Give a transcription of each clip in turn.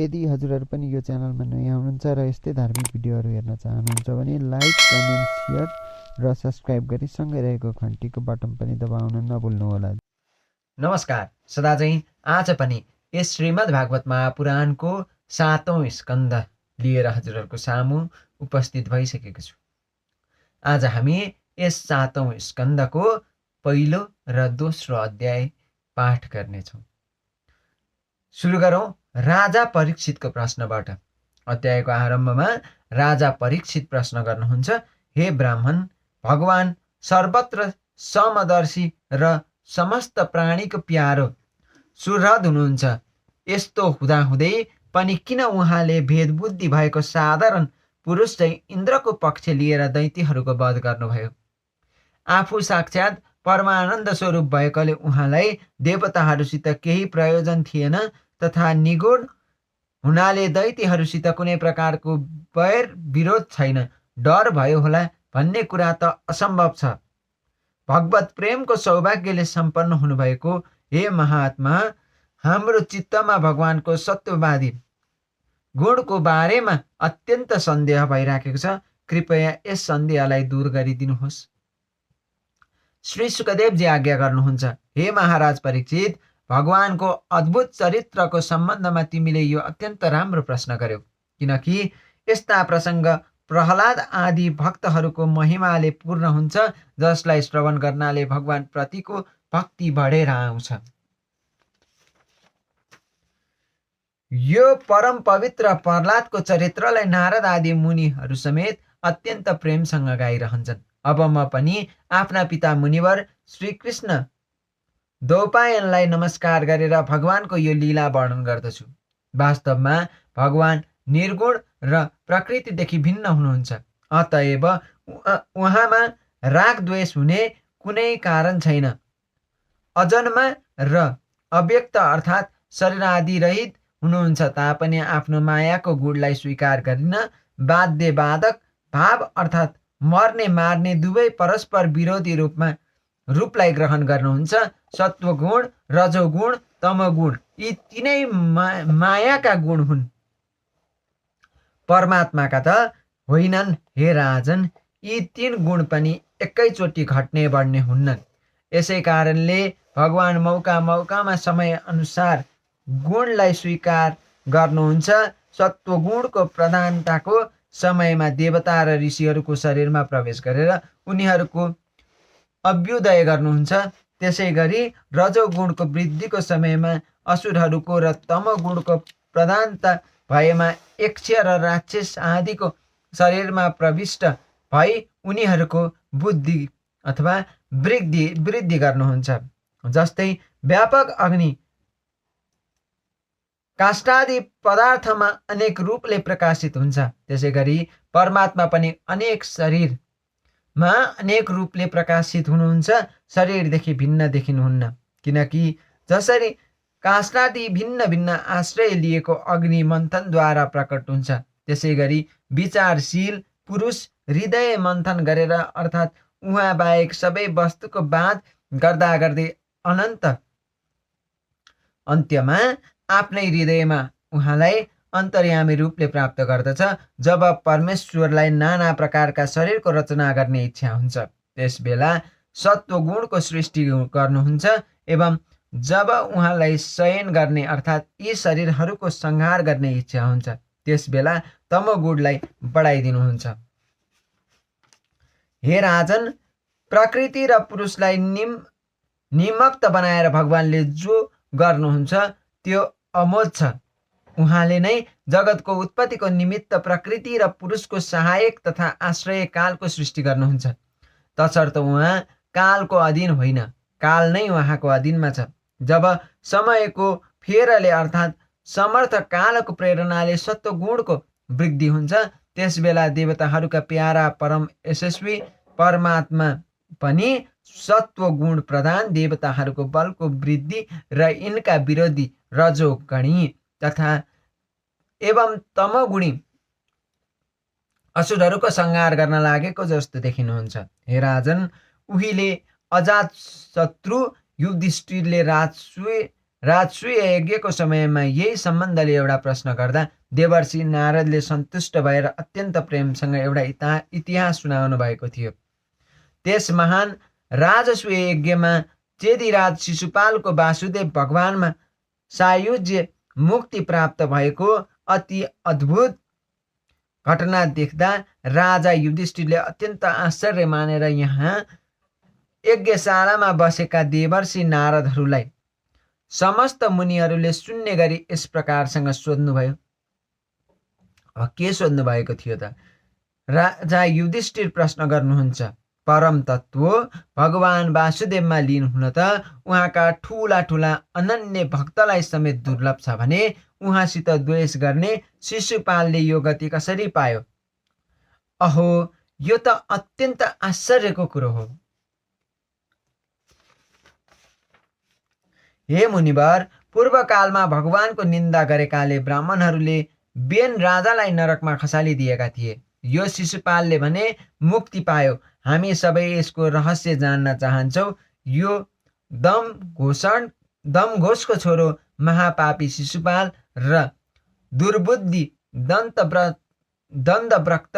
यदि हजुरहरू पनि यो च्यानलमा नयाँ हुनुहुन्छ र यस्तै धार्मिक भिडियोहरू हेर्न चाहनुहुन्छ भने लाइक, कमेन्ट, सेयर र सब्सक्राइब गरी सँगै रहेको घन्टीको बटन पनि दबाउन नभुल्नुहोला। नमस्कार, सदा चाहिँ आज पनि यस श्रीमद् भागवत महापुराणको 7औं स्कन्द लिएर हजुरहरूको सामु उपस्थित भइसकेको छु। आज हामी यस 7औं स्कन्दको पहिलो र दोस्रो अध्याय पाठ गर्नेछौँ। सुरु गरौँ राजा परीक्षितको प्रश्नबाट। अध्यायको आरम्भमा राजा परीक्षित प्रश्न गर्नुहुन्छ, हे ब्राह्मण, भगवान सर्वत्र समदर्शी र समस्त प्राणीको प्यारो सुहृद हुनुहुन्छ। यस्तो हुँदाहुँदै पनि किन उहाँले भेदबुद्धि भएको साधारण पुरुष चाहिँ इन्द्रको पक्ष लिएर दैत्यहरूको वध गर्नुभयो? आफू साक्षात् परमानन्द स्वरूप भएकोले उहाँलाई देवताहरूसित केही प्रयोजन थिएन तथा निगुण हुनाले दैत्यहरूसित कुनै प्रकारको वैर विरोध छैन। डर भयो होला भन्ने कुरा त असम्भव छ। भगवत प्रेमको सौभाग्यले सम्पन्न हुनुभएको हे महात्मा, हाम्रो चित्तमा भगवानको सत्यवादी गुणको बारेमा अत्यन्त सन्देह भइराखेको छ। कृपया यस सन्देहलाई दूर गरिदिनुहोस्। श्री सुखदेवजी आज्ञा गर्नुहुन्छ, हे महाराज परीक्षित, भगवानको अद्भुत चरित्रको सम्बन्धमा तिमीले यो अत्यन्त राम्रो प्रश्न गर्यौ, किनकि यस्ता प्रसङ्ग प्रहलाद आदि भक्तहरूको महिमाले पूर्ण हुन्छ, जसलाई श्रवण गर्नाले भगवान प्रतिको भक्ति बढेर आउँछ। यो परम पवित्र प्रहलादको चरित्रलाई नारद आदि मुनिहरू समेत अत्यन्त प्रेमसँग गाइरहन्छन्। अब म पनि आफ्ना पिता मुनिवर श्रीकृष्ण द्वैपायनलाई नमस्कार गरेर भगवानको यो लीला वर्णन गर्दछु। वास्तवमा भगवान निर्गुण र प्रकृतिदेखि भिन्न हुनुहुन्छ, अतएव उहाँमा राग द्वेष हुने कुनै कारण छैन। अजन्मा र अव्यक्त अर्थात् शरीर आदि रहित हुनुहुन्छ तापनि आफ्नो मायाको गुणलाई स्वीकार गरिन बाध्य बाधक भाव अर्थात् मर्ने मार्ने दुवै परस्पर विरोधी रूपलाई ग्रहण गर्नुहुन्छ। सत्वगुण, रजोगुण, तमोगुण यी तीनै मायाका गुण हुन्, परमात्माका त होइनन्। हे राजन, यी तीन गुण पनि एकैचोटि घट्ने बढ्ने हुन्नन्। यसै कारणले भगवान मौका मौकामा समय अनुसार गुणलाई स्वीकार गर्नुहुन्छ। सत्वगुणको प्रधानताको समयमा देवता र ऋषिहरूको शरीरमा प्रवेश गरेर उनीहरूको अभ्युदय गर्नुहुन्छ। त्यसै गरी रजोगुणको वृद्धिको समयमा असुरहरूको र तमोगुणको प्रधानता भएमा यक्ष र राक्षस आदिको शरीरमा प्रविष्ट भई उनीहरूको बुद्धि अथवा वृद्धि गर्नुहुन्छ। जस्तै व्यापक अग्नि काष्ठादि पदार्थमा अनेक रूपले प्रकाशित हुन्छ, त्यसै गरी परमात्मा पनि अनेक शरीरमा अनेक रूपले प्रकाशित हुनुहुन्छ। शरीरदेखि भिन्न देखिनुहुन्न, किनकि जसरी काष्ठादि भिन्न भिन्न आश्रय लिएको अग्नि मन्थनद्वारा प्रकट हुन्छ, त्यसै गरी विचारशील पुरुष हृदय मन्थन गरेर अर्थात् उहाँ बाहेक सबै वस्तुको बाध गर्दा गर्दै अन्त्यमा आफ्नै हृदयमा उहाँलाई अन्तर्यामी रूपले प्राप्त गर्दछ। जब परमेश्वरलाई नाना प्रकारका शरीरको रचना गर्ने इच्छा हुन्छ, त्यस बेला सत्वगुणको सृष्टि गर्नुहुन्छ, एवं जब उहाँलाई शयन गर्ने अर्थात् यी शरीरहरूको संहार गर्ने इच्छा हुन्छ, त्यस बेला तमोगुणलाई बढाइदिनुहुन्छ। हे राजन, प्रकृति र पुरुषलाई निमक्त बनाएर भगवानले जो गर्नुहुन्छ त्यो अमोघ छ। उहाँले नै जगतको उत्पत्तिको निमित्त प्रकृति र पुरुषको सहायक तथा आश्रय कालको सृष्टि गर्नुहुन्छ। तसर्थ उहाँ कालको अधीन होइन, काल नै उहाँको अधीनमा छ। जब समयको फेरले अर्थात् समर्थ कालको प्रेरणाले सत्वगुणको वृद्धि हुन्छ, त्यस बेला देवताहरूका प्यारा परम यशस्वी परमात्मा पनि सत्वगुण प्रधान देवताहरूको बलको वृद्धि र यिनका विरोधी रजोगुणी तथा एवं तमोगुणी असुरहरूको संहार गर्न लागेको जस्तो देखिनुहुन्छ। हे राजन, उहिले अजात शत्रु युधिष्ठिरले राजसूय यज्ञको समयमा यही सम्बन्धले एउटा प्रश्न गर्दा देवर्षि नारदले सन्तुष्ट भएर अत्यन्त प्रेमसँग एउटा इतिहास सुनाउनु भएको थियो। त्यस महान राजसूय यज्ञमा चेदिराज शिशुपालको वासुदेव भगवानमा सायुज्य मुक्ति प्राप्त भएको अति अद्भुत घटना देख्दा राजा युधिष्ठिरले अत्यन्त आश्चर्य मानेर यहाँ यज्ञशालामा बसेका देवर्षि नारदहरूलाई समस्त मुनिहरूले सुन्ने गरी यस प्रकारसँग सोध्नुभयो। के सोध्नु भएको थियो त? राजा युधिष्ठिर प्रश्न गर्नुहुन्छ, परम तत्व भगवान वासुदेवमा लीन हुन त उहाँका ठुला ठुला अनन्य भक्तलाई समेत दुर्लभ छ भने उहाँसित द्वेष गर्ने शिशुपालले यो गति कसरी पायो? अहो, यो त अत्यन्त आश्चर्यको कुरो हो। हे मुनिवर, पूर्वकालमा भगवानको निन्दा गरेकाले ब्राह्मणहरूले बेन राजालाई नरकमा खसालिदिएका थिए। यो शिशुपालले भने मुक्ति पायो। हामी सबै यसको रहस्य जान्न चाहन्छौँ। यो दमघोषको छोरो महापापी शिशुपाल र दुर्बुद्धि दन्तव्रक्त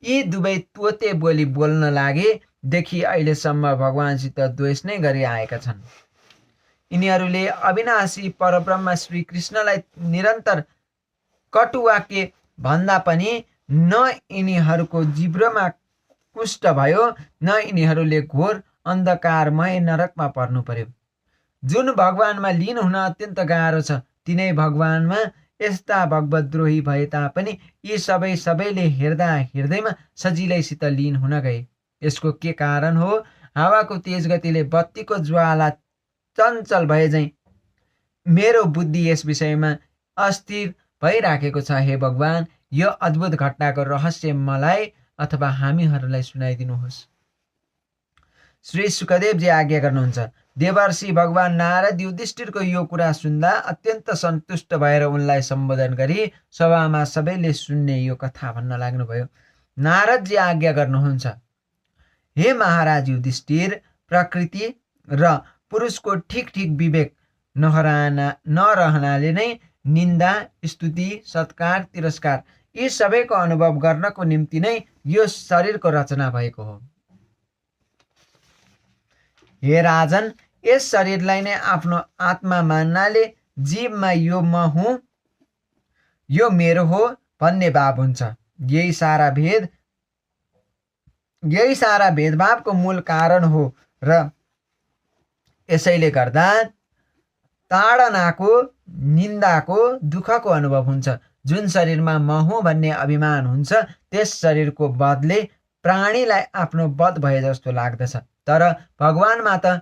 यी दुवै तोते बोली बोल्न लागेदेखि अहिलेसम्म भगवानसित द्वेष नै गरिआएका छन्। यिनीहरूले अविनाशी परब्रह्म श्री कृष्णलाई निरन्तर कटुवाक्य भन्दा पनि न यिनीहरूको जिब्रोमा कुष्ठ भयो न यिनीहरूले घोर अन्धकारमय नरकमा पर्नु पर्यो। जुन भगवानमा लीन हुन अत्यन्त गाह्रो छ, तिनै भगवानमा यस्ता भगवद्रोही भए तापनि यी सबैले हेर्दैमा सजिलैसित लीन हुन गए। यसको के कारण हो? हावाको तेज गतिले बत्तीको ज्वाला चञ्चल भए झैँ मेरो बुद्धि यस विषयमा अस्थिर भइराखेको छ। हे भगवान, यो अद्भुत घटनाको रहस्य मलाई अथवा हामीहरूलाई सुनाइदिनुहोस्। श्री सुखदेवजी आज्ञा गर्नुहुन्छ। देवर्षि भगवान नारद युधिष्ठिरको यो कुरा सुन्दा अत्यन्त सन्तुष्ट भएर उनलाई सम्बोधन गरी सभामा सबैले सुन्ने यो कथा भन्न लाग्नुभयो। नारदजी आज्ञा गर्नुहुन्छ, हे महाराज युधिष्ठिर, प्रकृति र पुरुषको ठिक ठिक विवेक नरहनाले नै निन्दा, स्तुति, सत्कार, तिरस्कार यी सबैको अनुभव गर्नको निम्ति नै यो शरीरको रचना भएको हो। हे राजन, यस शरीरलाई नै आफ्नो आत्मा मान्नाले जीवमा यो म हुँ, यो मेरो हो भन्ने भाव हुन्छ। यही सारा भेदभावको मूल कारण हो र यसैले गर्दा ताडनाको, निन्दाको, दुःखको अनुभव हुन्छ। जुन शरीरमा म हुँ भन्ने अभिमान हुन्छ त्यस शरीरको बदले प्राणीलाई आफ्नो वध भए जस्तो लाग्दछ। तर भगवानमा त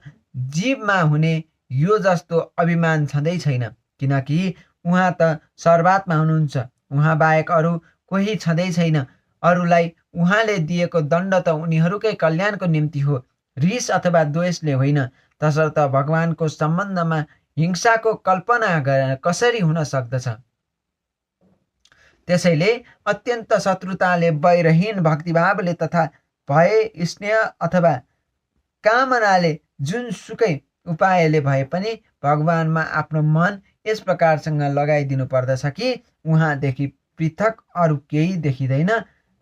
जीवमा हुने यो जस्तो अभिमान छँदै छैन, किनकि उहाँ त सर्वात्मा हुनुहुन्छ। उहाँ बाहेक अरू कोही छँदै छैन। अरूलाई उहाँले दिएको दण्ड त उनीहरूकै कल्याणको निम्ति हो, रिस अथवा द्वेषले होइन। तसर्थ भगवानको सम्बन्धमा हिंसाको कल्पना कसरी हुन सक्दछ? त्यसैले अत्यन्त शत्रुताले, वैरहीन भक्तिभावले तथा भय, स्नेह अथवा कामनाले जुनसुकै उपायले भए पनि भगवानमा आफ्नो मन यस प्रकारसँग लगाइदिनु पर्दछ कि उहाँदेखि पृथक अरू केही देखिँदैन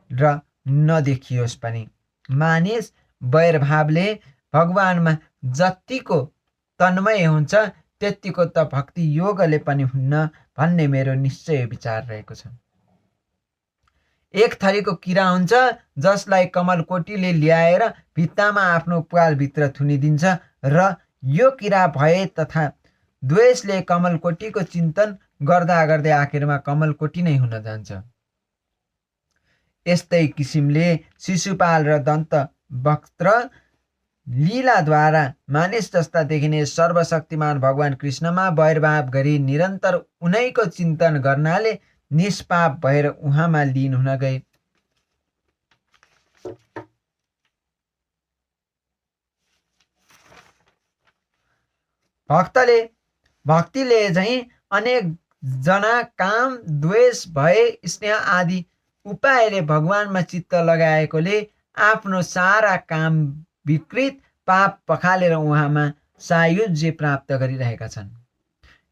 र नदेखियोस् पनि। मानिस वैरभावले भगवानमा जतिको तन्मय हुन्छ त्यतिको त भक्ति योगले पनि हुन्न भन्ने मेरो निश्चय विचार रहेको छ। एक थरीको किरा हुन्छ जसलाई कमलकोटीले ल्याएर भित्तामा आफ्नो प्वालभित्र थुनिदिन्छ र यो किरा भय तथा द्वेषले कमलकोटीको चिन्तन गर्दा गर्दै आखिरमा कमलकोटी नै हुन जान्छ। यस्तै किसिमले शिशुपाल र दन्तवक्त्र लीलाद्वारा मानिस जस्ता देखिने सर्वशक्तिमान भगवान कृष्णमा वैरभाव गरी निरन्तर उनैको चिन्तन गर्नाले निष्पाप भएर उहाँमा लीन हुन गए। भक्तिले झैँ अनेक जना काम, द्वेष, भय, स्नेह आदि उपायले भगवानमा चित्त लगाएकोले आफ्नो सारा काम विकृत पाप पखालेर उहाँमा सायुज्य प्राप्त गरिरहेका छन्।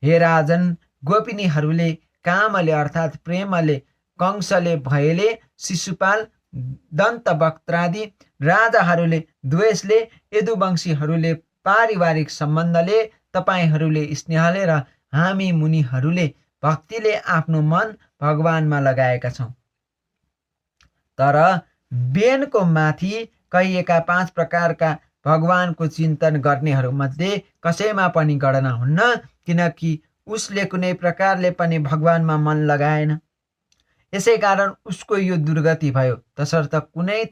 हे राजन, गोपिनीहरूले कामले अर्थात् प्रेमले, कंसले भयले, शिशुपाल, दन्तवक्त्रादि राजाहरूले द्वेषले, यदुवंशीहरूले पारिवारिक सम्बन्धले, तपाईँहरूले स्नेहले र हामी मुनिहरूले भक्तिले आफ्नो मन भगवानमा लगाएका छौँ। तर बेनको माथि कहिएका 5 प्रकारका भगवानको चिन्तन गर्नेहरूमध्ये कसैमा पनि गणना हुन्न, किनकि उसले कुनै प्रकारले पनि भगवानमा मन लगाएन। यसै कारण उसको यो दुर्गति भयो। तसर्थ कुनै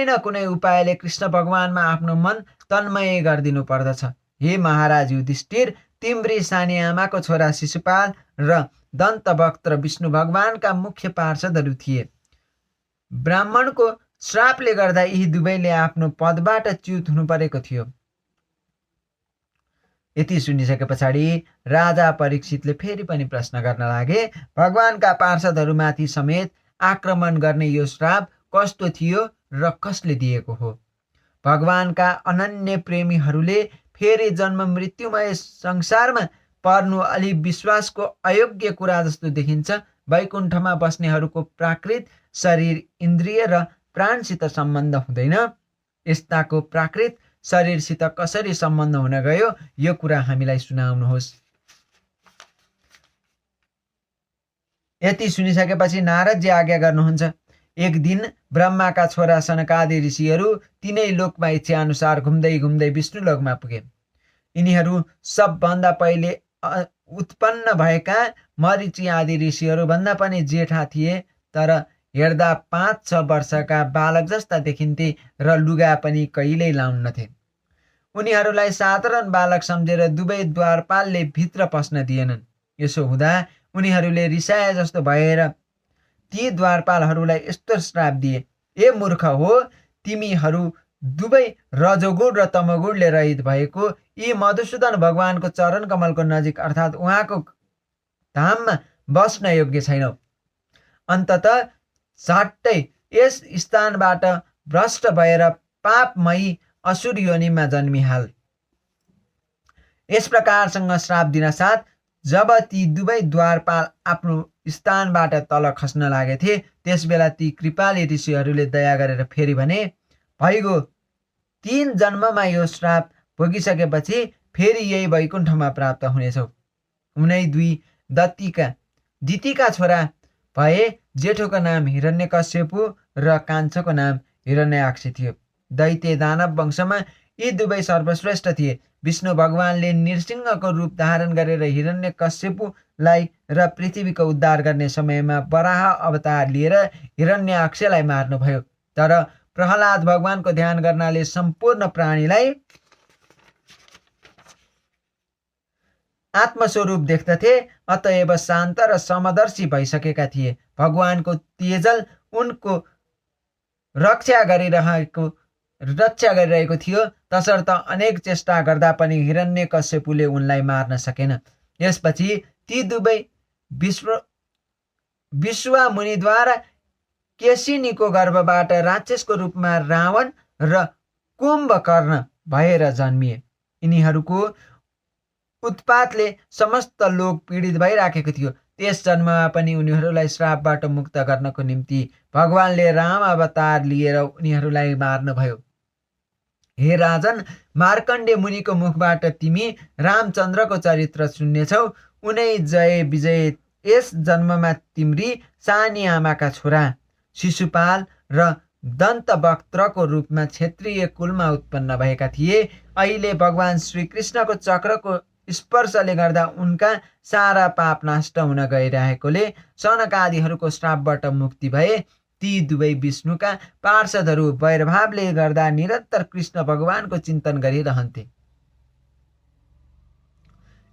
न कुनै उपायले कृष्ण भगवानमा आफ्नो मन तन्मय गरिदिनु पर्दछ। हे महाराज युधिष्ठिर, तिम्री सानी आमाको छोरा शिशुपाल र दन्तवक्त विष्णु भगवानका मुख्य पार्षदहरू थिए। ब्राह्मणको श्रापले गर्दा यी दुवैले आफ्नो पदबाट च्युत हुनु परेको थियो। यति सुनिसके पछाडि राजा परीक्षितले फेरि पनि प्रश्न गर्न लागे, भगवानका पार्षदहरूमाथि समेत आक्रमण गर्ने यो श्राप कस्तो थियो र कसले दिएको हो? भगवानका अनन्य प्रेमीहरूले फेरि जन्म मृत्युमय संसारमा पर्नु अलि विश्वासको अयोग्य कुरा जस्तो देखिन्छ। वैकुण्ठमा बस्नेहरूको प्राकृत शरीर, इन्द्रिय र प्राणसित सम्बन्ध हुँदैन। यस्ताको प्राकृत शरीरसित कसरी सम्बन्ध हुन गयो, यो कुरा हामीलाई सुनाउनुहोस्। यति सुनिसकेपछि नारदजी आज्ञा गर्नुहुन्छ। एक दिन ब्रह्माका छोरा सनकादि ऋषिहरू तिनै लोकमा इच्छा अनुसार घुम्दै घुम्दै विष्णु लोकमा पुगे। यिनीहरू सबभन्दा पहिले उत्पन्न भएका मरीचि आदि ऋषिहरू भन्दा पनि जेठा थिए, तर हेर्दा 5-6 वर्षका बालक जस्ता देखिन्थे र लुगा पनि कहिल्यै लाउन्नथे। उनीहरूलाई साधारण बालक सम्झेर दुवै द्वारपालले भित्र पस्न दिएनन्। यसो हुँदा उनीहरूले रिसाए जस्तो भएर ती द्वारपालहरूलाई यस्तो श्राप दिए, ए मूर्ख हो, तिमीहरू दुवै रजोगुण र तमोगुणले रहित भएको यी मधुसूदन भगवानको चरण कमलको नजिक अर्थात् उहाँको धाममा बस्न योग्य छैनौ। अन्ततः झट्टै यस स्थानबाट भ्रष्ट भएर पापमयी असुर योनिमा जन्मिहाल। यस प्रकारसँग श्राप दिनसाथ जब ती दुवै द्वारपाल आफ्नो स्थानबाट तल खस्न लागेथे, त्यसबेला ती कृपाली ऋषिहरूले दया गरेर फेरि भने, भइगो 3 जन्ममा यो श्राप भोगिसकेपछि फेरि यही वैकुण्ठमा प्राप्त हुनेछौ। उनै दुई दितिका छोरा भए। जेठोको नाम हिरण्यकश्यपु र कान्छोको नाम हिरण्याक्ष थियो। दैत्य दानव वंशमा यी दुवै सर्वश्रेष्ठ थिए। विष्णु भगवानले नृसिंहको रूप धारण गरेर हिरण्यकश्यपुलाई र पृथ्वीको उद्धार गर्ने समयमा वराह अवतार लिएर हिरण्याक्षलाई मार्नुभयो। तर प्रहलाद भगवानको ध्यान गर्नाले सम्पूर्ण प्राणीलाई आत्मस्वरूप देख्दथे, अतएव शान्त र समदर्शी भइसकेका थिए। भगवानको तेजल उनको रक्षा गरिरहेको थियो। तसर्थ अनेक चेष्टा गर्दा पनि हिरण्यकश्यपुले उनलाई मार्न सकेन। यसपछि ती दुवै विश्वामुनिद्वारा केशिनीको गर्भबाट राक्षसको रूपमा रावण र कुम्भकर्ण भएर जन्मिए। यिनीहरूको उत्पातले समस्त लोक पीडित भइराखेको थियो। त्यस जन्ममा पनि उनीहरूलाई श्रापबाट मुक्त गर्नको निम्ति भगवानले राम अवतार लिएर उनीहरूलाई मार्नुभयो। हे राजन, मार्कण्डे मुनिको मुखबाट तिमी रामचन्द्रको चरित्र सुन्नेछौ। उनै जय विजय यस जन्ममा तिम्री सानी आमाका छोरा शिशुपाल र दन्तवक्त्रको रूपमा क्षेत्रीय कुलमा उत्पन्न भएका थिए। अहिले भगवान श्रीकृष्णको चक्रको स्पर्शले गर्दा उनका सारा पाप नष्ट हुन गइरहेकोले सनकादिहरूको श्रापबाट मुक्ति भए। ती दुवै विष्णुका पार्षदहरू वैरभावले गर्दा निरन्तर कृष्ण भगवानको चिन्तन गरिरहन्थे।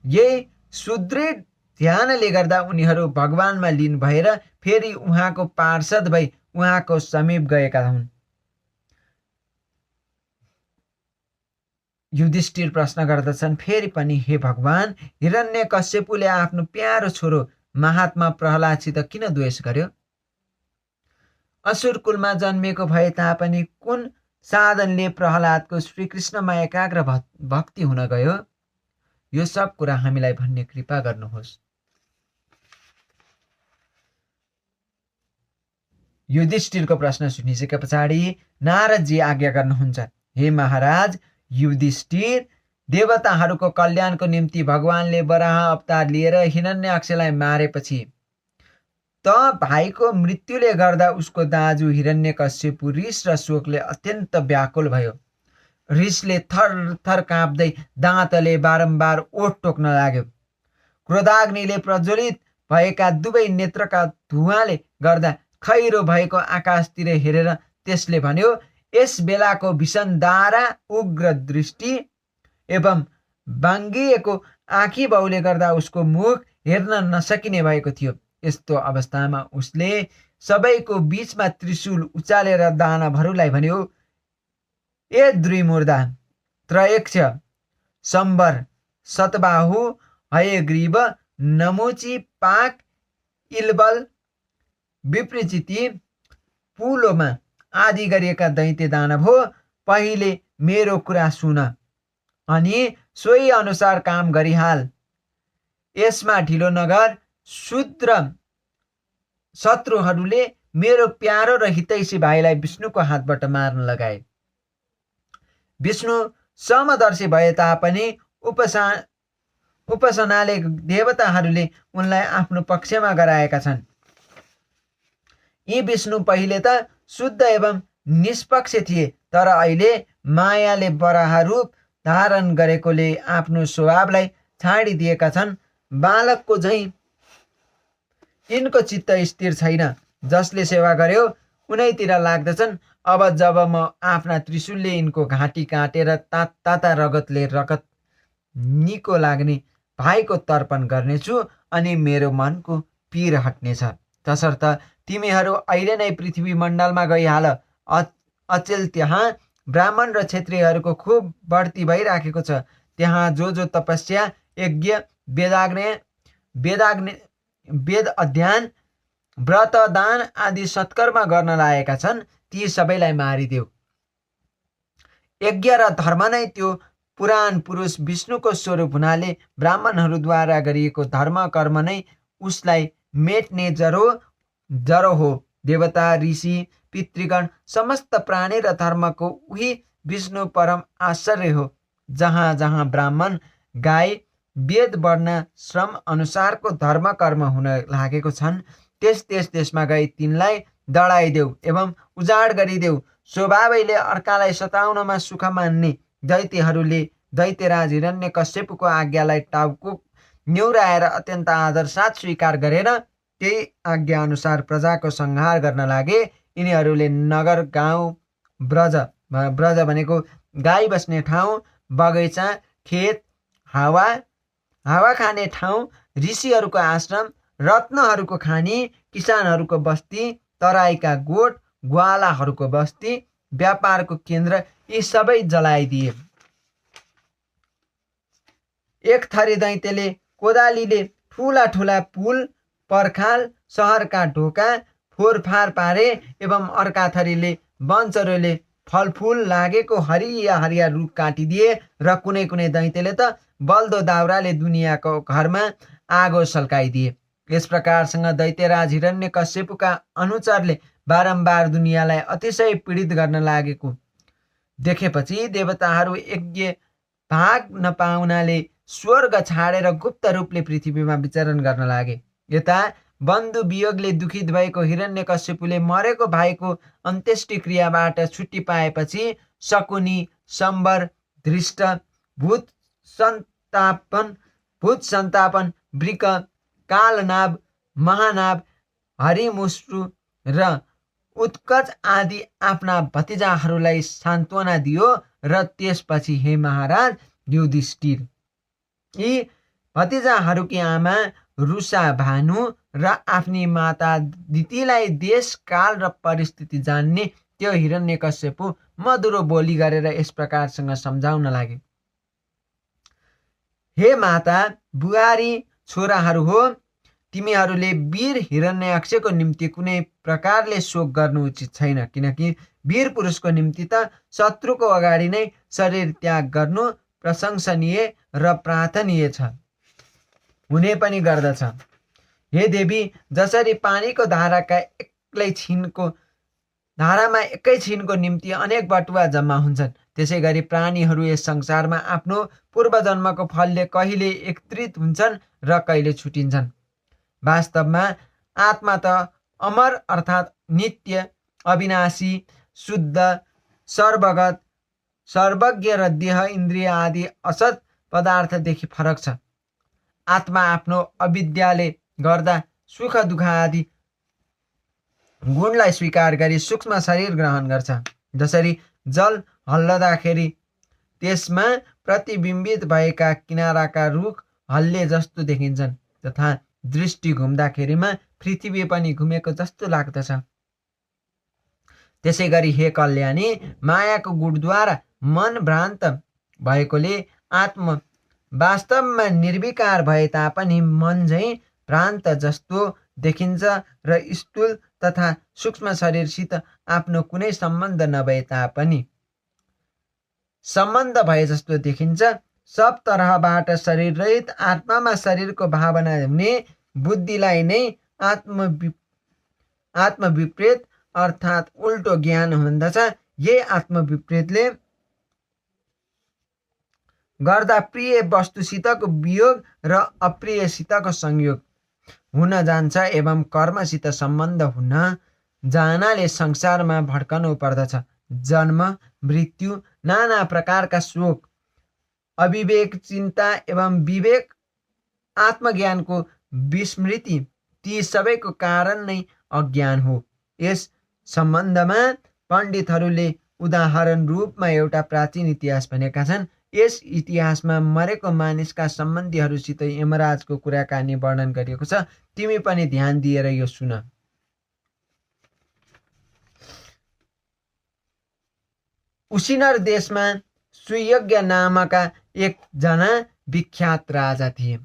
यही सुदृढ ध्यानले गर्दा उनीहरू भगवानमा लीन भएर फेरि उहाँको पार्षद भई उहाँको समीप गएका हुन्। युधिष्ठिर प्रश्न गर्दछन्, फेरि पनि हे भगवान, हिरण्यकश्यपुले आफ्नो प्यारो छोरो महात्मा प्रहलादसित किन द्वेष गर्यो? असुर कुलमा जन्मेको भए तापनि कुन साधनले प्रहलादको श्रीकृष्णमा एकाग्र भक्ति हुन गयो? यो सब कुरा हामीलाई भन्ने कृपा गर्नुहोस्। युधिष्ठिरको प्रश्न सुनिसके पछाडि नारदजी आज्ञा गर्नुहुन्छ, हे महाराज युधिष्ठिर, देवताहरूको कल्याणको निम्ति भगवानले वराह अवतार लिएर हिरण्यकश्यपलाई मारेपछि त भाइको मृत्युले गर्दा उसको दाजु हिरण्यकश्यपु रिस र शोकले अत्यन्त व्याकुल भयो। रिसले थर काँप्दै दाँतले बारम्बार ओठ टोक्न लाग्यो। क्रोधाग्निले प्रज्वलित भएका दुवै नेत्रका धुवाले गर्दा खैरो भएको आकाशतिर हेरेर त्यसले भन्यो, यस बेलाको भीषण दारा, उग्र दृष्टि एवं बाङ्गिएको आँखी बाउले गर्दा उसको मुख हेर्न नसकिने भएको थियो। यस्तो अवस्थामा उसले सबैको बीचमा त्रिशूल उचालेर दानवहरूलाई भन्यो, ए द्विमुर्दा, त्रयक्ष, सम्बर, शतबाहु, हयग्रीव, नमुची, पाक, इलबल, विप्रचिति, पुलोमा आदि गरिएका दैत्य दानव हो, पहिले मेरो कुरा सुन अनि सोही अनुसार काम गरिहाल। यसमा ढिलो नगर। शत्रुहरूले मेरो प्यारो र हितैषी भाइलाई विष्णुको हातबाट मार्न लगाए। विष्णु समदर्शी भए तापनि उपासनाले देवताहरूले उनलाई आफ्नो पक्षमा गराएका छन्। यी विष्णु पहिले त शुद्ध एवं निष्पक्ष थिए, तर अहिले मायाले वराह रूप धारण गरेकोले आफ्नो स्वभावलाई छाडिदिएका छन्। बालकको झैँ यिनको चित्त स्थिर छैन। जसले सेवा गर्यो उनैतिर लाग्दछन्। अब जब म आफ्ना त्रिशूलले यिनको घाँटी काटेर ताता रगतले रगत निको लाग्ने भाइको तर्पण गर्नेछु अनि मेरो मनको पीर हट्नेछ। तसर्थ तिमीहरू अहिले नै पृथ्वी मण्डलमा गइहाल। अचेल त्यहाँ ब्राह्मण र क्षत्रियहरूको खुब बढ्ती भइराखेको छ। त्यहाँ जो तपस्या, यज्ञ, वेद अध्ययन, व्रत, दान आदि सत्कर्म गर्न लागेका छन्, ती सबैलाई मारिदेऊ। यज्ञ र धर्म नै त्यो पुराण पुरुष विष्णुको स्वरूप हुनाले ब्राह्मणहरूद्वारा गरिएको धर्म कर्म नै उसलाई मेट्ने जरो हो। देवता, ऋषि, पितृगण, समस्त प्राणी र धर्मको उही विष्णु परम आश्चर्य हो। जहाँ जहाँ ब्राह्मण, गाई, वेद, वर्ण, श्रम अनुसारको धर्म कर्म हुन लागेको छन्, त्यस देशमा गई तिनलाई दडाइदेऊ एवं उजाड गरिदेऊ। स्वभावैले अर्कालाई सताउनमा सुख मान्ने दैत्यहरूले दैत्यराज हिरण्यकश्यपको आज्ञालाई टाउको न्यौराएर अत्यन्त आदर साथ स्वीकार गरेर त्यही आज्ञा अनुसार प्रजाको संहार गर्न लागे। यिनीहरूले नगर, गाउँ, ब्रज भनेको गाई बस्ने ठाउँ, बगैँचा, खेत, हावा खाने ठाउँ, ऋषिहरूको आश्रम, रत्नहरूको खानी, किसानहरूको बस्ती, तराईका गोठ, ग्वालाहरूको बस्ती, व्यापारको केन्द्र यी सबै जलाइदिए। एक थरी दैत्यले कोदालीले ठुला ठुला पुल, पर्खाल, सहरका ढोका फोरफार पारे एवं अर्का थरीले वनचरोले फलफुल लागेको हरिया हरिया रुख काटिदिए र कुनै कुनै दैत्यले त बल्दो दाउराले दुनियाँको घरमा आगो सल्काइदिए। यस प्रकारसँग दैत्यराज हिरण्यकश्यपका अनुचरले बारम्बार दुनियाँलाई अतिशय पीडित गर्न लागेको देखेपछि देवताहरू यज्ञ भाग नपाउनाले स्वर्ग छाडेर गुप्त रूपले पृथ्वीमा विचरण गर्न लागे। यता बन्धु वियोगले दुखित भएको हिरण्यकश्यपुले मरेको भाइको अन्त्येष्टि क्रियाबाट छुट्टी पाएपछि शकुनी, सम्बर, धृष्ट, भूत सन्तापन, वृक, कालनाभ, महानाभ, हरिमुष्टु र उत्कच आदि आफ्ना भतिजाहरूलाई सान्त्वना दियो र त्यसपछि हे महाराज युधिष्ठिर, यी भतिजाहरूकी आमा रुषा भानु र आफ्नी माता दितिलाई देश, काल र परिस्थिति जान्ने त्यो हिरण्यकश्यपु मधुरो बोली गरेर यस प्रकारसँग सम्झाउन लागे। हे माता, बुहारी छोराहरू हो, तिमीहरूले वीर हिरण्यकश्यपको निम्ति कुनै प्रकारले शोक गर्नु उचित छैन, किनकि वीर पुरुषको निम्ति त शत्रुको अगाडि नै शरीर त्याग गर्नु प्रशंसनीय र प्रार्थनीय छ, हुने पनि गर्दछ। हे देवी, जसरी पानीको धारामा एकै छिनको निम्ति अनेक बटुवा जम्मा हुन्छन्, त्यसै गरी प्राणीहरू यस संसारमा आफ्नो पूर्वजन्मको फलले कहिले एकत्रित हुन्छन् र कहिले छुटिन्छन्। वास्तवमा आत्मा त अमर अर्थात् नित्य, अविनाशी, शुद्ध, सर्वगत, सर्वज्ञ र देह, इन्द्रिय आदि असत पदार्थदेखि फरक छ। आत्मा आफ्नो अविद्याले गर्दा सुख दुःख आदि गुणलाई स्वीकार गरी सूक्ष्म शरीर ग्रहण गर्छ। जसरी जल हल्लदाखेरि त्यसमा प्रतिबिम्बित भएका किनाराका रुख हल्ले जस्तो देखिन्छन्, तथा दृष्टि घुम्दाखेरिमा पृथ्वी पनि घुमेको जस्तो लाग्दछ। त्यसै गरी हे कल्याणी, मायाको गुणद्वारा मन भ्रान्त भएकोले आत्मा वास्तवमा निर्विकार भए तापनि मन झैँ भ्रान्त जस्तो देखिन्छ र स्थूल तथा सूक्ष्म शरीरसित आफ्नो कुनै सम्बन्ध नभए तापनि सम्बन्ध भए जस्तो देखिन्छ। सब तरहबाट शरीर रहित आत्मामा शरीरको भावना हुने बुद्धिलाई नै आत्मविपरीत अर्थात् उल्टो ज्ञान भन्दछ। यही आत्मविपरीतले गर्दा प्रिय वस्तुसितको वियोग र अप्रियसितको संयोग हुन जान्छ एवं कर्मसित सम्बन्ध हुन जानाले संसारमा भड्कनु पर्दछ। जन्म, मृत्यु, नाना प्रकारका शोक, अविवेक, चिन्ता एवं विवेक, आत्मज्ञानको विस्मृति, ती सबैको कारण नै अज्ञान हो। यस सम्बन्धमा पण्डितहरूले उदाहरण रूपमा एउटा प्राचीन इतिहास भनेका छन्। यस इतिहासमा मरेको मानिसका सम्बन्धीहरूसित यमराजको कुराकानी वर्णन गरिएको छ। तिमी पनि ध्यान दिएर यो सुन। उसिनर देशमा सुयज्ञ नामका एकजना विख्यात राजा थिए।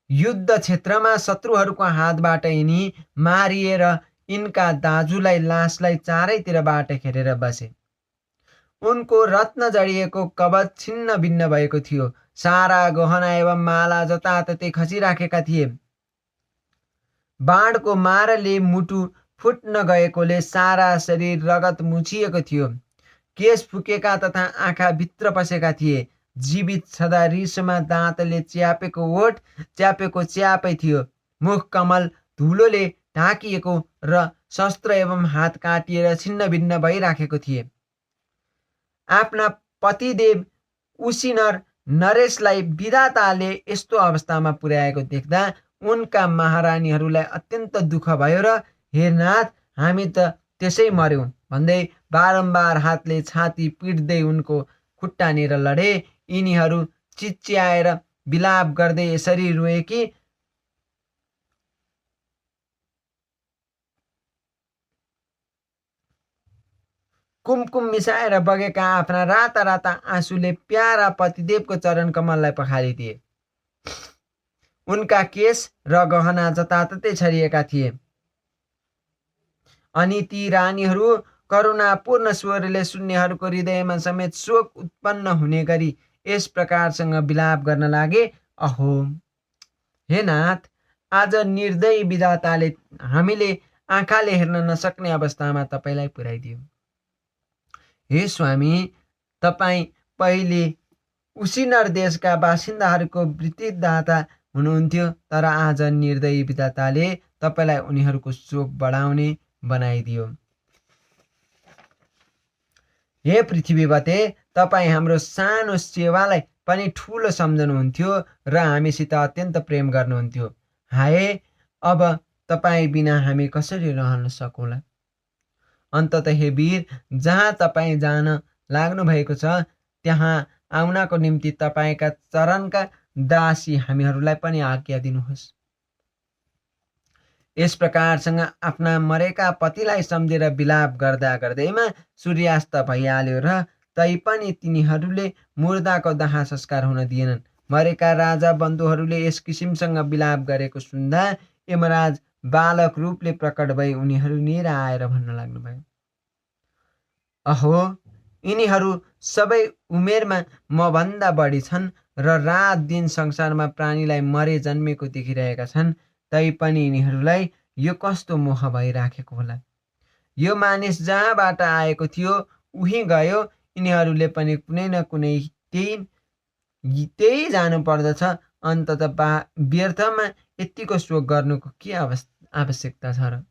युद्ध क्षेत्रमा शत्रुहरूको हातबाट यिनी मारिएर यिनका दाजुलाई लासलाई चारैतिरबाट घेरेर बसे। उनको रत्न जडिएको कवच छिन्न भिन्न भएको थियो। सारा गहना एवं माला जताततै खसिराखेका थिए। बाणको मारले मुटु फुट्न गएकोले सारा शरीर रगत मुछिएको थियो। केश फुकेका तथा आँखा भित्र पसेका थिए। जीवित छँदा रिसमा दाँतले च्यापेको ओठ च्यापेको च्यापै थियो। मुख कमल धुलोले ढाकिएको र शस्त्र एवं हात काटिएर छिन्न भिन्न भइराखेको थिए। आफ्ना पतिदेव उसिनर नरेशलाई विधाताले यस्तो अवस्थामा पुर्याएको देख्दा उनका महारानीहरूलाई अत्यन्त दुःख भयो र हे नाथ, हामी त त्यसै मर्यौं भन्दै बारम्बार हातले छाती पिट्दै उनको खुट्टानेर लडे। यिनीहरू चिच्याएर विलाप गर्दै यसरी रोए कि कुमकुम मिसाएर बगेका आफ्ना राता राता आँसुले प्यारा पतिदेवको चरण कमललाई पखालिदिए। उनका केश र गहना जताततै छरिएका थिए। अनि ती रानीहरू करुणापूर्ण स्वरले सुन्नेहरूको हृदयमा समेत शोक उत्पन्न हुने गरी यस प्रकारसँग विलाप गर्न लागे। अहो हे नाथ, आज निर्दयी विधाताले हामीले आँखाले हेर्न नसक्ने अवस्थामा तपाईलाई पुर्याइदियो। हे स्वामी, तपाईँ पहिले उसिनर देशका बासिन्दाहरूको वृत्तिदाता हुनुहुन्थ्यो, तर आज निर्दयी विधाताले तपाईलाई उनीहरूको शोक बढाउने बनाइदियो। हे पृथ्वीपते, तपाईँ हाम्रो सानो सेवालाई पनि ठुलो सम्झनुहुन्थ्यो र हामीसित अत्यन्त प्रेम गर्नुहुन्थ्यो। हाय, अब तपाईँ बिना हामी कसरी रहन सकौँला। अन्ततः हे वीर, जहाँ तपाईँ जान लाग्नु भएको छ त्यहाँ आउनको निम्ति तपाईँका चरणका दासी हामीहरूलाई पनि आज्ञा दिनुहोस्। यस प्रकारसँग आफ्ना मरेका पतिलाई सम्झेर विलाप गर्दा गर्दैमा सूर्यास्त भइहाल्यो र तैपनि तिनीहरूले मुर्दाको दाह संस्कार हुन दिएनन्। मरेका राजा बन्धुहरूले यस किसिमसँग विलाप गरेको सुन्दा यमराज बालक रूपले प्रकट भई उनीहरू नेर आएर भन्न लाग्नुभयो, अहो यिनीहरू सबै उमेरमा मभन्दा बढी छन् र रात दिन संसारमा प्राणीलाई मरे जन्मेको देखिरहेका छन्, तैपनि यिनीहरूलाई यो कस्तो मोह भइराखेको होला। यो मानिस जहाँबाट आएको थियो उही गयो, यिनीहरूले पनि कुनै न कुनै त्यही जानु पर्दछ। अन्तत व्यर्थमा यत्तिको शोक गर्नुको के आवश्यकता छ र?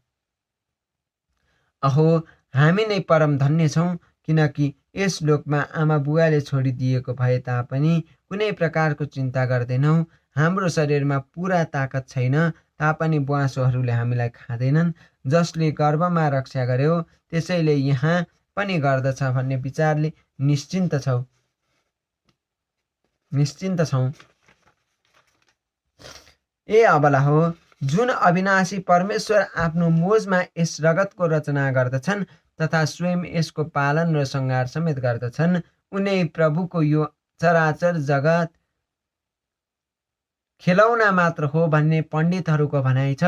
अहो, हामी नै परम धन्य छौँ, किनकि यस लोकमा आमा बुवाले छोडिदिएको भए तापनि कुनै प्रकारको चिन्ता गर्दैनौँ। हाम्रो शरीरमा पुरा ताकत छैन तापनि ब्वाँसोहरूले हामीलाई खाँदैनन्। जसले गर्भमा रक्षा गर्यो त्यसैले यहाँ पनि गर्दछ भन्ने विचारले निश्चिन्त छौँ। ए अबला हो, जुन अविनाशी परमेश्वर आफ्नो मोजमा यस रगतको रचना गर्दछन् तथा स्वयं यसको पालन र सङ्घार समेत गर्दछन्, उनै प्रभुको यो चराचर जगत खेलौना मात्र हो भन्ने पण्डितहरूको भनाइ छ।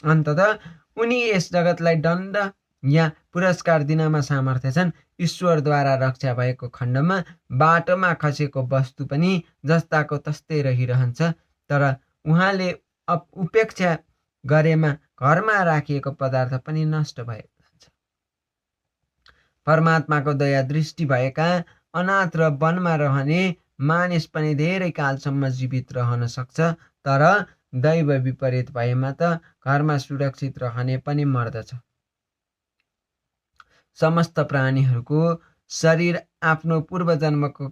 अन्ततः उनी यस जगतलाई दण्ड या पुरस्कार दिनमा सामर्थ्य छन्। ईश्वरद्वारा रक्षा भएको खण्डमा बाटोमा खसेको वस्तु पनि जस्ताको तस्तै रहिरहन्छ, तर उहाँले उपेक्षा गरेमा घरमा राखिएको पदार्थ पनि नष्ट भएको जान्छ। परमात्माको दया दृष्टि भएका अनाथ र वनमा रहने मानिस पनि धेरै कालसम्म जीवित रहन सक्छ, तर दैव विपरीत भएमा त घरमा सुरक्षित रहने पनि मर्दछ। समस्त प्राणीहरूको शरीर आफ्नो पूर्वजन्मको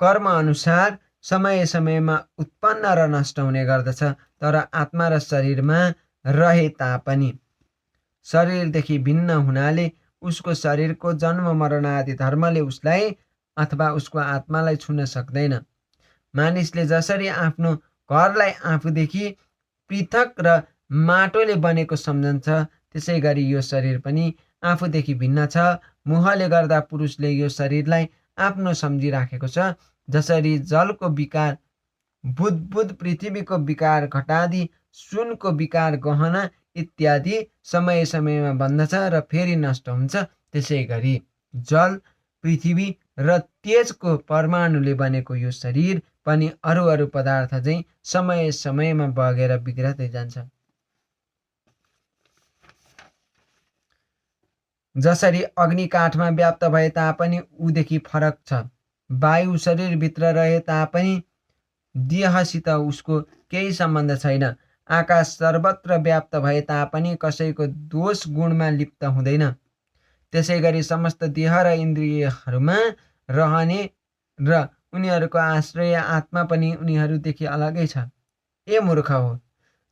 कर्म अनुसार समय समयमा उत्पन्न र नष्ट हुने गर्दछ, तर आत्मा र शरीरमा रहे तापनि शरीरदेखि भिन्न हुनाले उसको शरीरको जन्म मरण आदि धर्मले उसलाई अथवा उसको आत्मालाई छुन सक्दैन। मानिसले जसरी आफ्नो घरलाई आफूदेखि पृथक र माटोले बनेको सम्झन्छ, त्यसै गरी यो शरीर पनि आफूदेखि भिन्न छ। मोहले गर्दा पुरुषले यो शरीरलाई आफ्नो सम्झिराखेको छ। जसरी जलको विकार बुदबुद, पृथ्वीको विकार घटादि, सुनको विकार गहना इत्यादि समय समयमा बन्दछ र फेरि नष्ट हुन्छ, त्यसै गरी जल, पृथ्वी र तेजको परमाणुले बनेको यो शरीर पनि अरू पदार्थ चाहिँ समय समयमा बगेर बिग्रदै जान्छ। जसरी अग्नि काठमा व्याप्त भए तापनि उदेखि फरक छ, वायु शरीरभित्र रहे तापनि देहसित उसको केही सम्बन्ध छैन, आकाश सर्वत्र व्याप्त भए तापनि कसैको दोष गुणमा लिप्त हुँदैन, त्यसै गरी समस्त देह र इन्द्रियहरूमा रहने र उनीहरूको आश्रय आत्मा पनि उनीहरूदेखि अलगै छ। ए मूर्ख हो,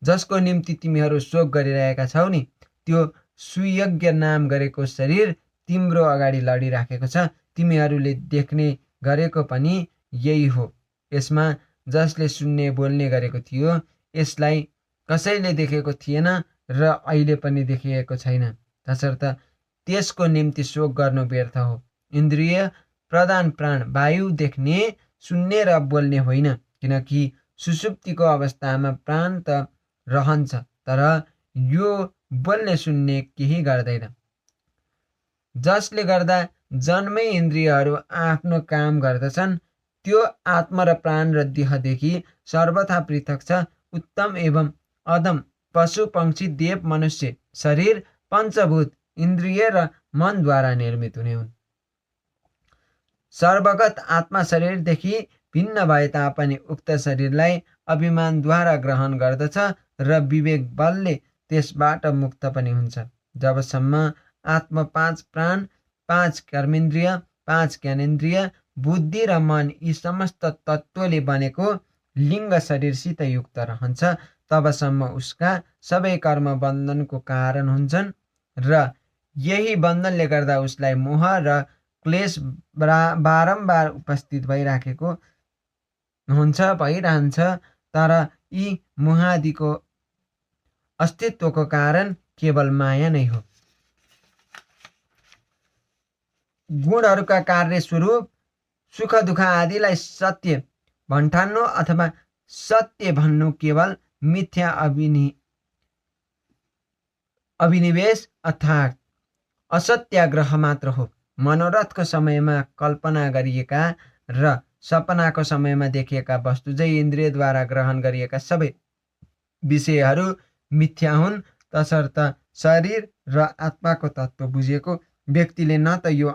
जसको निम्ति तिमीहरू शोक गरिरहेका छौ नि, त्यो सुयज्ञ नाम गरेको शरीर तिम्रो अगाडि लडिराखेको छ। तिमीहरूले देख्ने गरेको पनि यही हो। यसमा जसले सुन्ने बोल्ने गरेको थियो, यसलाई कसैले देखेको थिएन र अहिले पनि देखिएको छैन, तसर्थ त्यसको निम्ति शोक गर्नु व्यर्थ हो। इन्द्रिय प्रधान प्राण वायु देख्ने, सुन्ने र बोल्ने होइन, किनकि सुसुप्तिको अवस्थामा प्राण त रहन्छ, तर यो बोल्ने सुन्ने केही गर्दैन। जसले गर्दा जन्मै इन्द्रियहरू आफ्नो काम गर्दछन्, त्यो आत्मा र प्राण र देहदेखि सर्वथा पृथक छ। उत्तम एवं अधम, पशु पक्षी देव मनुष्य शरीर पञ्चभूत इन्द्रिय र मनद्वारा निर्मित हुने हुन्। सर्वगत आत्मा शरीरदेखि भिन्न भए तापनि उक्त शरीरलाई अभिमानद्वारा ग्रहण गर्दछ र विवेक बलले त्यसबाट मुक्त पनि हुन्छ। जबसम्म आत्मा 5 प्राण, 5 कर्मेन्द्रिय, 5 ज्ञानेन्द्रिय, बुद्धि र मन यी समस्त तत्त्वले बनेको लिङ्ग शरीरसित युक्त रहन्छ, तबसम्म उसका सबै कर्म बन्धनको कारण हुन्छन् र यही बन्धनले गर्दा उसलाई मोह र क्लेश बारम्बार उपस्थित भइरहन्छ। तर यी मोहादिको अस्तित्वको कारण केवल माया नै हो। गुणहरूका कार्य स्वरूप सुख दुःख आदिलाई सत्य भन्ठान्नु अथवा सत्य भन्नु केवल मिथ्या अभिनिवेश अर्थात् असत्याग्रह मात्र हो। मनोरथको समयमा कल्पना गरिएका र सपनाको समयमा देखिएका वस्तु चाहिँ इन्द्रियद्वारा ग्रहण गरिएका सबै विषयहरू मिथ्या हुन्। तसर्थ शरीर र आत्माको तत्त्व बुझेको व्यक्तिले न त यो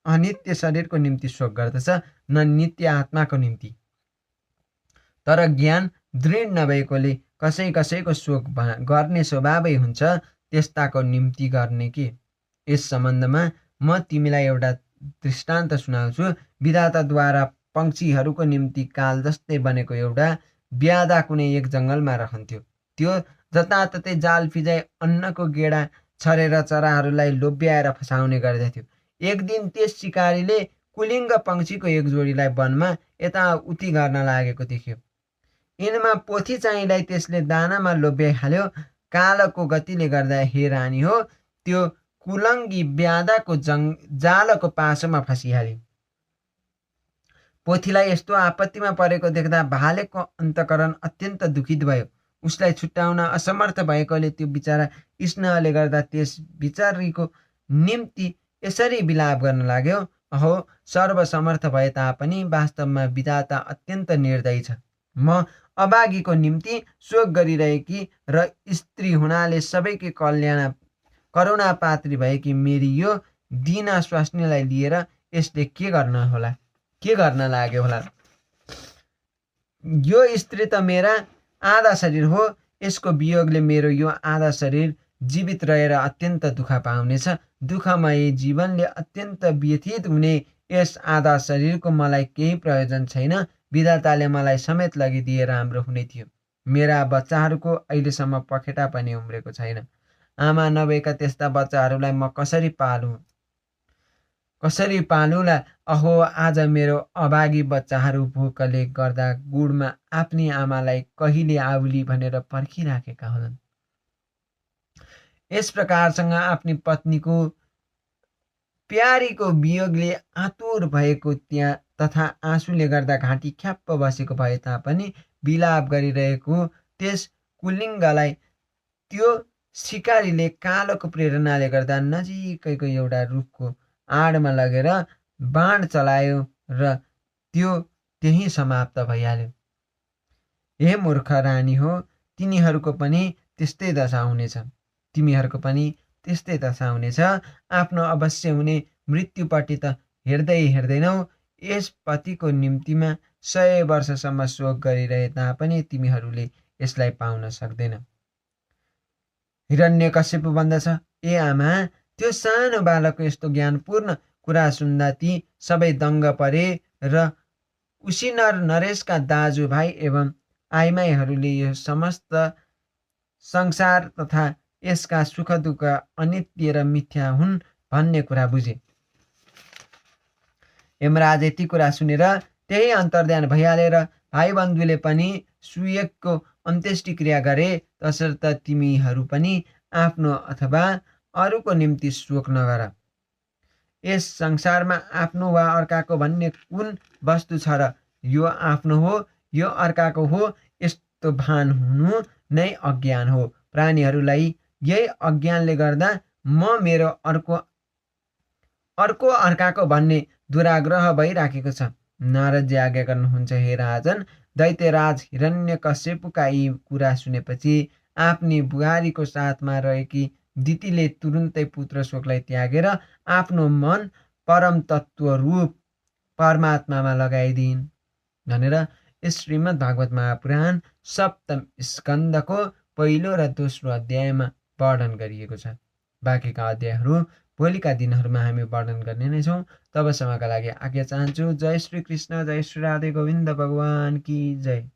अनित्य शरीरको निम्ति शोक गर्दछ न नित्य आत्माको निम्ति। तर ज्ञान दृढ नभएकोले कसैको शोक गर्ने स्वभावै हुन्छ, त्यस्ताको निम्ति गर्ने के। यस सम्बन्धमा म तिमीलाई एउटा दृष्टान्त सुनाउँछु। विधाताद्वारा पंक्षीहरूको निम्ति काल जस्तै बनेको एउटा ब्यादा कुनै एक जङ्गलमा रहन्थ्यो। त्यो जताततै जाल फिजाई अन्नको गेडा छरेर चराहरूलाई लोभ्याएर फसाउने गर्दथ्यो। एक दिन त्यस शिकारीले कुलिङ्ग पंक्षीको एक जोडीलाई वनमा यताउति गर्न लागेको देख्यो। यिनमा पोथी चाहिँलाई त्यसले दानामा लोभ्याइहाल्यो। कालको गतिले गर्दा हे रानी हो, त्यो कुलङ्गी ब्यादाको जालको पासोमा फसिहाल्यो। पोथीलाई यस्तो आपत्तिमा परेको देख्दा भालेको अन्तकरण अत्यन्त दुखित भयो। उसलाई छुट्याउन असमर्थ भएकोले त्यो बिचरा स्नेहले गर्दा त्यस बिचारीको निम्ति यसरी विलाप गर्न लाग्यो। अहो, सर्वसमर्थ भए तापनि वास्तवमा विधाता अत्यन्त निर्दयी छ। म अभागीको निम्ति शोक गरिरहेकी र स्त्री हुनाले सबैकै करुणा पात्री भएकी मेरी यो दीना स्वास्नीलाई लिएर यसले के गर्न लाग्यो होला। यो स्त्री त मेरा आधा शरीर हो। यसको वियोगले मेरो यो आधा शरीर जीवित रहेर अत्यन्त दुःख पाउनेछ। दुःखमय जीवनले अत्यन्त व्यथित हुने यस आधा शरीरको मलाई केही प्रयोजन छैन। विधाताले मलाई समेत लगिदिए राम्रो हुने थियो। मेरा बच्चाहरूको अहिलेसम्म पखेटा पनि उम्रेको छैन। आमा नभएका त्यस्ता बच्चाहरूलाई म कसरी पालुला। अहो, आज मेरो अभागी बच्चाहरू भोकले गर्दा गुडमा आफ्नी आमालाई कहिले आउली भनेर पर्खिराखेका होलान्। यस प्रकारसँग आफ्नी पत्नीको प्यारीको वियोगले आतुर भएको त्यहाँ तथा आँसुले गर्दा घाँटी ख्याप्प बसेको भए तापनि विलाप गरिरहेको त्यस कुलिङ्गलाई त्यो शिकारीले कालोको प्रेरणाले गर्दा नजिकैको एउटा रुखको आडमा लगेर बाण चलायो र त्यो त्यही समाप्त भइहाल्यो। हे मूर्ख रानी हो, तिमीहरूको पनि त्यस्तै दशा हुनेछ। आफ्नो अवश्य हुने मृत्युपट्टि त हेर्दैनौ। यस पतिको निम्तिमा 100 वर्षसम्म शोक गरिरहे तापनि तिमीहरूले यसलाई पाउन सक्दैन। हिरण्यकश्यप भन्दछ, ए आमा, त्यो सानो बालकको यस्तो ज्ञानपूर्ण कुरा सुन्दा ती सबै दङ्ग परे र उसी नरेशका दाजुभाइ एवं आइमाईहरूले यो समस्त संसार तथा यसका सुख दुःख अनित्य र मिथ्या हुन् भन्ने कुरा बुझे। यमराज यति कुरा सुनेर त्यही अन्तर्ध्यान भइहालेर भाइबन्धुले पनि सुयोगको अन्त्येष्टि क्रिया गरे। तसर्थ तिमीहरू पनि आफ्नो अथवा अरूको निम्ति शोक नगर। यस संसारमा आफ्नो वा अर्काको भन्ने कुन वस्तु छ र? यो आफ्नो हो, यो अर्काको हो, यस्तो भान हुनु नै अज्ञान हो। प्राणीहरूलाई यही अज्ञानले गर्दा म मेरो अर्को अर्काको भन्ने दुराग्रह भइराखेको छ। नारदजी आज्ञा गर्नुहुन्छ, हे राजन, दैत्यराज हिरण्यकश्यपका यी कुरा सुनेपछि आफ्नी बुहारीको साथमा रहेकी दितिले तुरुन्तै पुत्र शोकलाई त्यागेर आफ्नो मन परम तत्त्व रूप परमात्मामा लगाइदिन् भनेर यस श्रीमद् भागवत महापुराण सप्तम स्कन्धको पहिलो र दोस्रो अध्यायमा वर्णन गरिएको छ। बाँकीका अध्यायहरू भोलिका दिनहरूमा हामी वर्णन गर्ने नै छौँ। तबसम्मका लागि आज्ञा चाहन्छु। जय श्री कृष्ण, जय श्री राधे गोविन्द भगवान की जय।